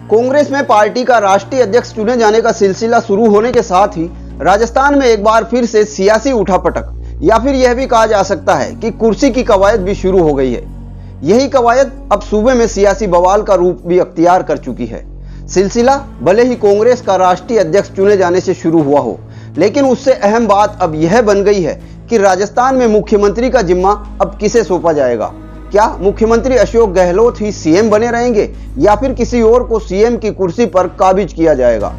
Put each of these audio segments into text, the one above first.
कांग्रेस में पार्टी का राष्ट्रीय अध्यक्ष चुने जाने का सिलसिला शुरू होने के साथ ही राजस्थान में एक बार फिर से सियासी उठापटक या फिर यह भी कहा जा सकता है कि कुर्सी की कवायद भी शुरू हो गई है। यही कवायद अब सूबे में सियासी बवाल का रूप भी अख्तियार कर चुकी है। सिलसिला भले ही कांग्रेस का राष्ट्रीय अध्यक्ष चुने जाने से शुरू हुआ हो, लेकिन उससे अहम बात अब यह बन गई है कि राजस्थान में मुख्यमंत्री का जिम्मा अब किसे सौंपा जाएगा। क्या मुख्यमंत्री अशोक गहलोत ही सीएम बने रहेंगे या फिर किसी और को सीएम की कुर्सी पर काबिज किया जाएगा?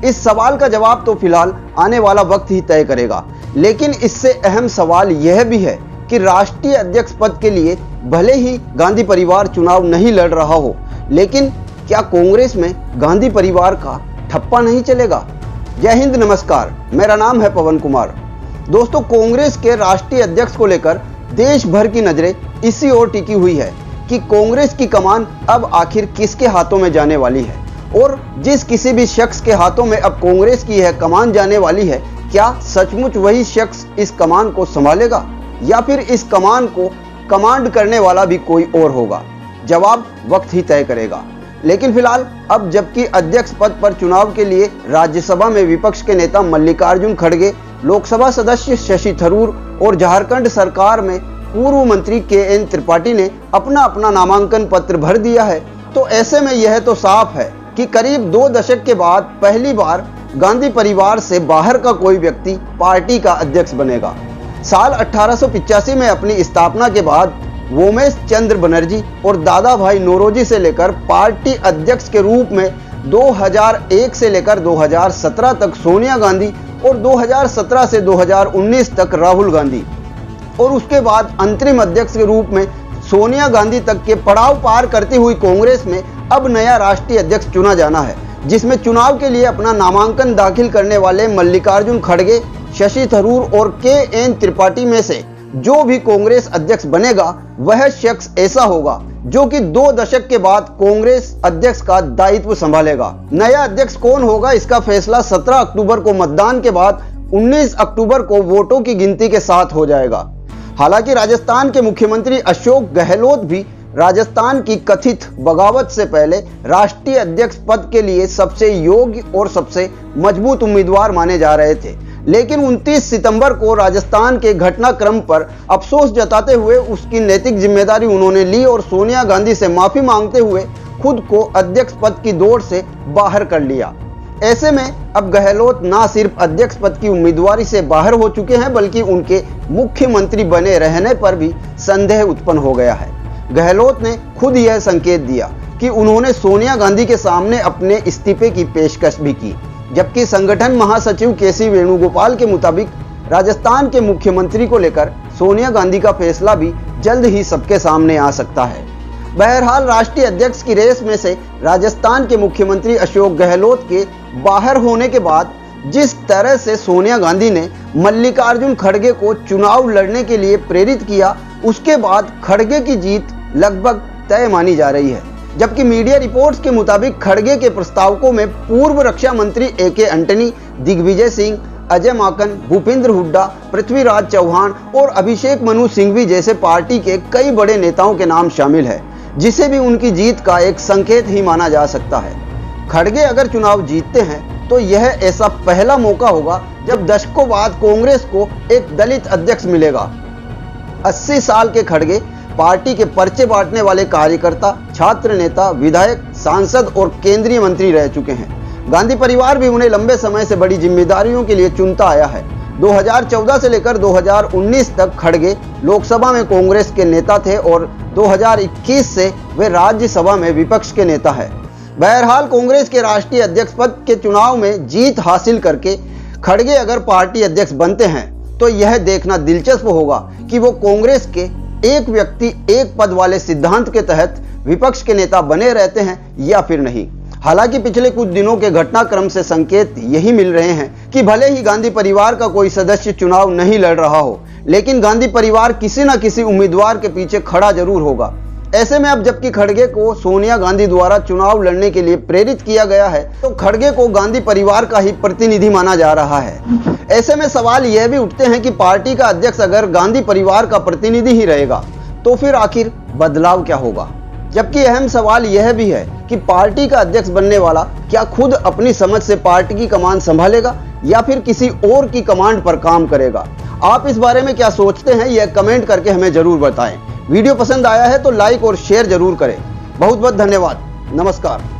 इस सवाल का जवाब तो फिलहाल आने वाला वक्त ही तय करेगा, लेकिन इससे अहम सवाल यह भी है कि राष्ट्रीय अध्यक्ष पद के लिए भले ही गांधी परिवार चुनाव नहीं लड़ रहा हो, लेकिन क्या कांग्रेस में गांधी परिवार का ठप्पा नहीं चलेगा? जय हिंद, नमस्कार, मेरा नाम है पवन कुमार। दोस्तों, कांग्रेस के राष्ट्रीय अध्यक्ष को लेकर देश भर की नजरें इसी ओर टिकी हुई है कि कांग्रेस की कमान अब आखिर किसके हाथों में जाने वाली है, और जिस किसी भी शख्स के हाथों में अब कांग्रेस की यह कमान जाने वाली है, क्या सचमुच वही शख्स इस कमान को संभालेगा या फिर इस कमान को कमांड करने वाला भी कोई और होगा? जवाब वक्त ही तय करेगा। लेकिन फिलहाल अब जबकि अध्यक्ष पद पर चुनाव के लिए राज्यसभा में विपक्ष के नेता मल्लिकार्जुन खड़गे, लोकसभा सदस्य शशि थरूर और झारखंड सरकार में पूर्व मंत्री KN त्रिपाठी ने अपना अपना नामांकन पत्र भर दिया है, तो ऐसे में यह तो साफ है कि करीब 2 दशक के बाद पहली बार गांधी परिवार से बाहर का कोई व्यक्ति पार्टी का अध्यक्ष बनेगा। साल 1885 में अपनी स्थापना के बाद वोमेश चंद्र बनर्जी और दादा भाई नौरोजी से लेकर पार्टी अध्यक्ष के रूप में 2001 से लेकर 2017 तक सोनिया गांधी और 2017 से 2019 तक राहुल गांधी, और उसके बाद अंतरिम अध्यक्ष के रूप में सोनिया गांधी तक के पड़ाव पार करती हुई कांग्रेस में अब नया राष्ट्रीय अध्यक्ष चुना जाना है, जिसमें चुनाव के लिए अपना नामांकन दाखिल करने वाले मल्लिकार्जुन खड़गे, शशि थरूर और KN त्रिपाठी में से जो भी कांग्रेस अध्यक्ष बनेगा वह शख्स ऐसा होगा जो कि 2 दशक के बाद कांग्रेस अध्यक्ष का दायित्व संभालेगा। नया अध्यक्ष कौन होगा, इसका फैसला 17 अक्टूबर को मतदान के बाद 19 अक्टूबर को वोटों की गिनती के साथ हो जाएगा। हालांकि राजस्थान के मुख्यमंत्री अशोक गहलोत भी राजस्थान की कथित बगावत से पहले राष्ट्रीय अध्यक्ष पद के लिए सबसे योग्य और सबसे मजबूत उम्मीदवार माने जा रहे थे, लेकिन 29 सितंबर को राजस्थान के घटनाक्रम पर अफसोस जताते हुए उसकी नैतिक जिम्मेदारी उन्होंने ली और सोनिया गांधी से माफी मांगते हुए खुद को अध्यक्ष पद की दौड़ से बाहर कर लिया। ऐसे में अब गहलोत ना सिर्फ अध्यक्ष पद की उम्मीदवारी से बाहर हो चुके हैं, बल्कि उनके मुख्यमंत्री बने रहने पर भी संदेह उत्पन्न हो गया है। गहलोत ने खुद यह संकेत दिया कि उन्होंने सोनिया गांधी के सामने अपने इस्तीफे की पेशकश भी की, जबकि संगठन महासचिव KC वेणुगोपाल के मुताबिक राजस्थान के मुख्यमंत्री को लेकर सोनिया गांधी का फैसला भी जल्द ही सबके सामने आ सकता है। बहरहाल राष्ट्रीय अध्यक्ष की रेस में से राजस्थान के मुख्यमंत्री अशोक गहलोत के बाहर होने के बाद जिस तरह से सोनिया गांधी ने मल्लिकार्जुन खड़गे को चुनाव लड़ने के लिए प्रेरित किया, उसके बाद खड़गे की जीत लगभग तय मानी जा रही है। जबकि मीडिया रिपोर्ट्स के मुताबिक खड़गे के प्रस्तावकों में पूर्व रक्षा मंत्री AK एंटनी, दिग्विजय सिंह, अजय माकन, भूपेंद्र हुड्डा, पृथ्वीराज चौहान और अभिषेक मनु सिंघवी जैसे पार्टी के कई बड़े नेताओं के नाम शामिल है, जिसे भी उनकी जीत का एक संकेत ही माना जा सकता है। खड़गे अगर चुनाव जीतते हैं तो यह ऐसा पहला मौका होगा जब दशकों बाद कांग्रेस को एक दलित अध्यक्ष मिलेगा। 80 साल के खड़गे पार्टी के पर्चे बांटने वाले कार्यकर्ता, छात्र नेता, विधायक, सांसद और केंद्रीय मंत्री रह चुके हैं। गांधी परिवार भी उन्हें लंबे समय से बड़ी जिम्मेदारियों के लिए चुनता आया है। 2014 से लेकर 2019 तक खड़गे लोकसभा में कांग्रेस के नेता थे और 2021 से वे राज्यसभा में विपक्ष के नेता है। बहरहाल कांग्रेस के राष्ट्रीय अध्यक्ष पद के चुनाव में जीत हासिल करके खड़गे अगर पार्टी अध्यक्ष बनते हैं तो यह देखना दिलचस्प होगा कि वो कांग्रेस के एक व्यक्ति एक पद वाले सिद्धांत के तहत विपक्ष के नेता बने रहते हैं या फिर नहीं। हालांकि पिछले कुछ दिनों के घटनाक्रम से संकेत यही मिल रहे हैं कि भले ही गांधी परिवार का कोई सदस्य चुनाव नहीं लड़ रहा हो, लेकिन गांधी परिवार किसी न किसी उम्मीदवार के पीछे खड़ा जरूर होगा। ऐसे में अब जबकि खड़गे को सोनिया गांधी द्वारा चुनाव लड़ने के लिए प्रेरित किया गया है, तो खड़गे को गांधी परिवार का ही प्रतिनिधि माना जा रहा है। ऐसे में सवाल यह भी उठते हैं कि पार्टी का अध्यक्ष अगर गांधी परिवार का प्रतिनिधि ही रहेगा तो फिर आखिर बदलाव क्या होगा? जबकि अहम सवाल यह भी है कि पार्टी का अध्यक्ष बनने वाला क्या खुद अपनी समझ से पार्टी की कमान संभालेगा या फिर किसी और की कमांड पर काम करेगा। आप इस बारे में क्या सोचते हैं, यह कमेंट करके हमें जरूर बताएं। वीडियो पसंद आया है तो लाइक और शेयर जरूर करें। बहुत बहुत धन्यवाद। नमस्कार।